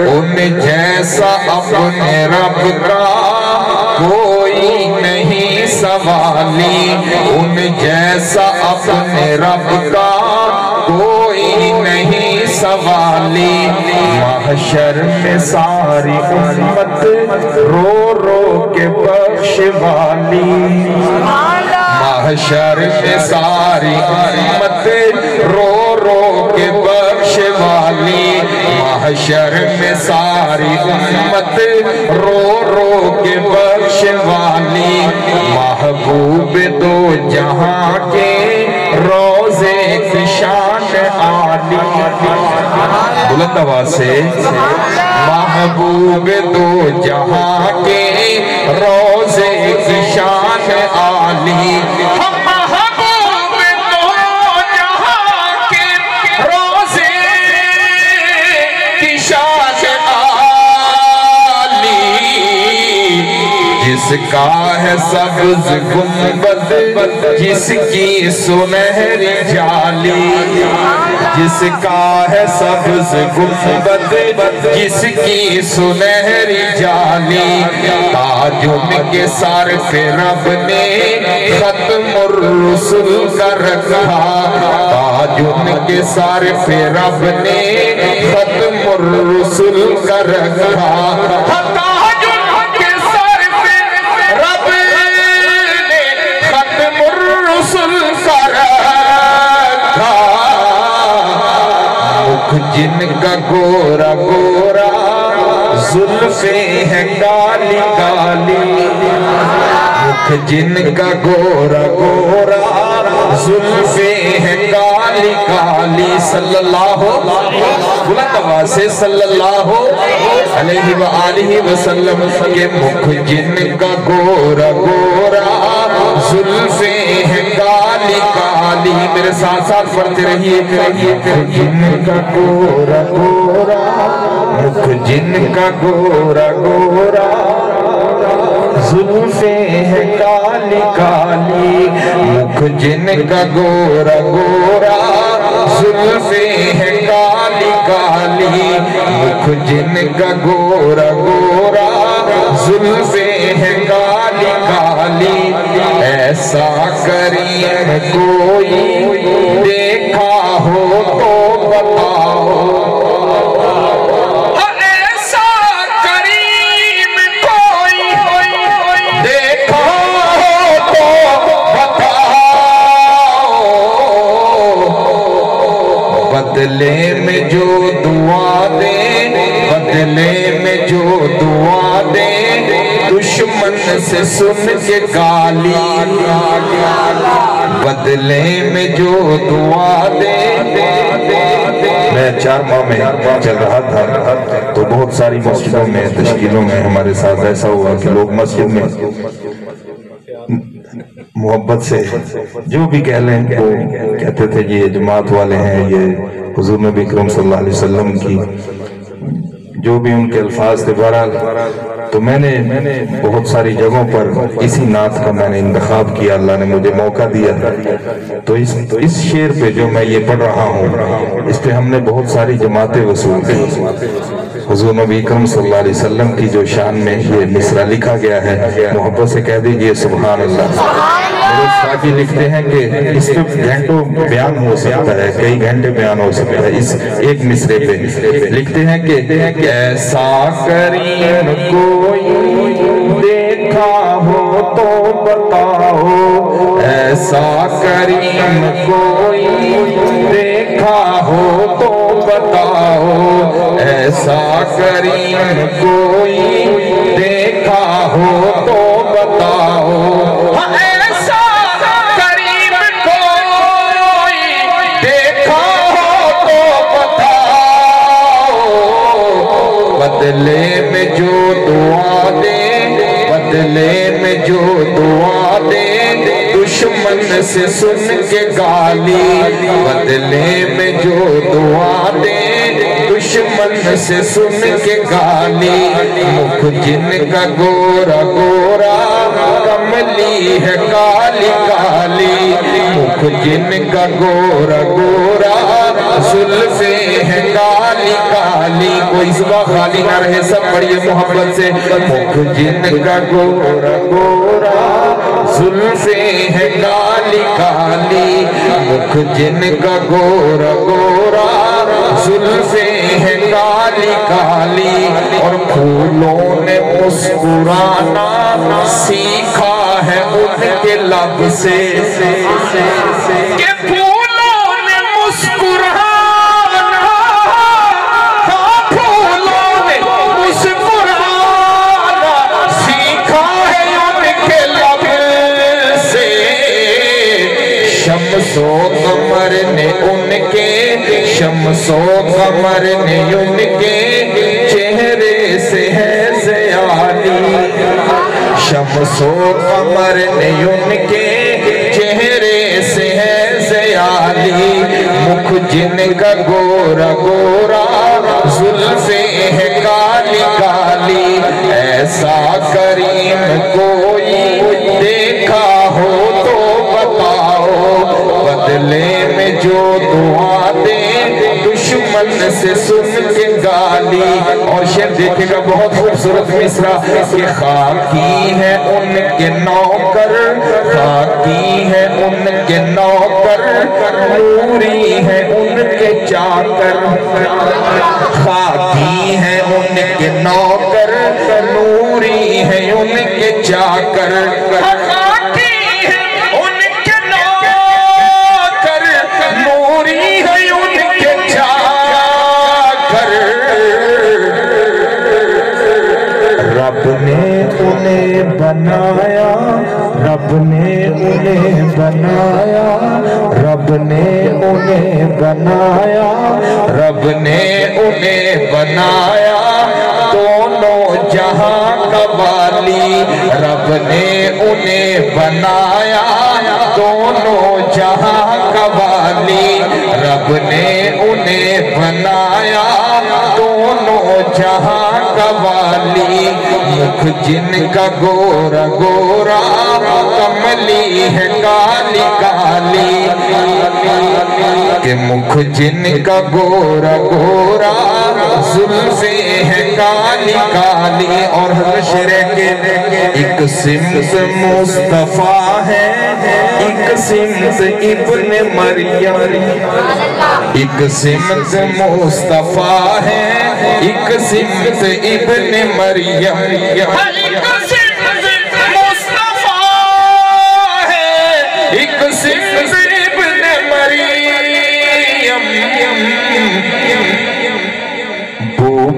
ان جیسا اپنے رب کا کوئی نہیں سوالی، ان جیسا اپنے رب کا کوئی نہیں سوالی، محشر میں ساری امت رو رو کے بخش والی، محشر میں ساری امت رو رو کے بخش والی، محشر میں ساری امت رو رو کے بخش والی، محبوب دو جہاں کے روزے کی شان عالی، بلند آواز سے، محبوب دو جہاں کے روزے کی شان عالی، جس کا ہے سبز گنبد جس کی سنہری جالی، جس کا ہے سبز گنبد جس کی سنہری جالی، تاج ان کے سر پہ رب نے ختم الرسل کا رکھا، تاج ان کے سر پہ رب نے ختم الرسل کا رکھا، جن کا گورا گورا زلفیں ہیں کالی کالی، مکھ جن کا گورا گورا زلفیں ہیں کالی کالی، صلی اللہ بلند آواز سے صلی اللہ علیہ وآلہ وسلم کے، مکھ جن کا گورا گورا زلفیں ہیں کالی کالی، میرے ساتھ ساتھ پڑھتے رہیے، مکھ جن کا گورا گورا، مکھ جن کا گورا گورا زلفیں ہیں کالی کالی، مکھ جن کا گورا گورا زلفیں ہیں کالی کالی، مکھ جن کا گورا گورا زلفیں ہیں کالی کالی، ایسا کریم کوئی دیکھا ہو تو بتاؤ، ایسا کریم کوئی دیکھا ہو تو بتاؤ، بدلے میں جو دعا دے، بدلے میں جو دعا دے، دشمن سے سن کے گالی، بدلے میں جو دعا دے، میں 4 ماہ میں چل رہا تھا تو بہت ساری مسجدوں میں تشکیلوں میں ہمارے ساتھ ایسا ہوا کہ لوگ مسجد میں محبت سے جو بھی کہہ لیں وہ کہتے تھے یہ جماعت والے ہیں، یہ حضور نبی اکرم صلی اللہ علیہ وسلم کی جو بھی ان کے الفاظ تھے، بہرحال تو میں نے بہت ساری جگہوں پر اسی نعت کا میں نے انتخاب کیا، اللہ نے مجھے موقع دیا، تو اس شعر پہ جو میں یہ پڑھ رہا ہوں اس پہ ہم نے بہت ساری جماعتیں وصول کی، حضور نبی اکرم صلی اللہ علیہ وسلم کی جو شان میں یہ مصرع لکھا گیا ہے، محبت سے کہہ دیجئے سبحان اللہ۔ میرے ساتھی لکھتے ہیں کہ اس پہ گھنٹوں بیان ہو سکتا ہے، کئی گھنٹے بیان ہو سکتا ہے، اس ایک مصرے پہ لکھتے ہیں کہ ایسا کریم کوئی دیکھا ہو تو بتاؤ، ایسا کریم کوئی دیکھا ہو تو بتاؤ، ایسا کریم کوئی دیکھا ہو تو بتاؤ، ایسا کریم کوئی دیکھا ہو تو بتاؤ، بدلے میں جو دعا دے، بدلے میں جو دعا دے، دشمن سے سن کے گالی، بدلے میں جو دعا دے، دشمن سے سن کے گالی، مکھ جن کا گورا گورا کملی ہے کالی کالی، مکھ جن کا گورا گورا زلفیں ہیں کالی کالی، خالی، کوئی زباں خالی نہ رہے، سب پڑھیے محبت سے۔ مکھ جن کا گورا گورا زلفیں ہیں کالی کالی، مکھ جن کا گورا گورا زلفیں ہیں کالی کالی، اور پھولوں نے مسکرانا سیکھا ہے ان کے لب سے، کہ پھولوں نے مسکرانا، پھولوں نے مسکرانا سیکھا ہے ان کے لب سے، شمس و قمر نے ان کے، شمس و قمر نے ان کے چہرے سے ہے زیادی، شمس و قمر نے ان کے چہرے سے ہے زیادی، مکھ جن کا گورا گورا زلفیں ہیں کالی کالی، ایسا کریم کوئی دیکھا ہو تو بتاؤ، بدلے میں جو دعا دے دشمن سے سن کے گالی۔ اور شعر دیکھے گا بہت خوبصورت مصرع، کہ خاکی ہے ان کے نوکر، خاکی ہے ان کے نوکر، نوری ہے ان کے چاکر، خاکی ہے ان کے نوکر، نوری ہے ان کے چاکر، خاکی ہے ان کے نوکر، نوری ہے ان کے چاکر، رب نے انہیں بنایا، رب نے انہیں بنایا، رب نے انہیں بنایا، رب نے انہیں بنایا، دونوں جہاں کا والی، رب نے انہیں بنایا، دونوں جہاں کا والی، رب نے انہیں بنایا، دونوں جہاں کا والی، مکھ جن کا گورا گورا کملی ہے کالی کالی، کہ مکھ جن کا گورا گورا زلفیں ہیں کالی کالی۔ اور حضرت شیرے کے ایک سمت مصطفیٰ ہے، ایک سمت ابن مریم، ایک سمت مصطفیٰ ہے، ایک سمت ابن مریم، ایک سمت مصطفیٰ ہے، ایک سمت ابن مریم،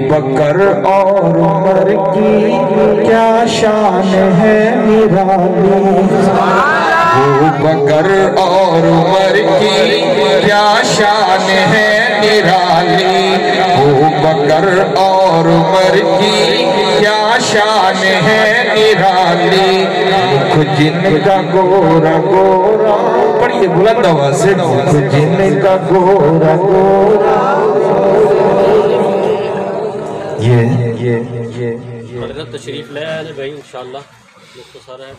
بکر اور عمر کی کیا شان ہے نرالی، بکر اور عمر کی کیا شان ہے نرالی، بکر اور عمر کی کیا شان ہے نرالی، مکھ جن کا گورا گورا، پڑھیے بلند آواز سے، مکھ جن کا گورا گورا، یہ حضرت تشریف لے آئے بھائی انشاءاللہ مختصر ہے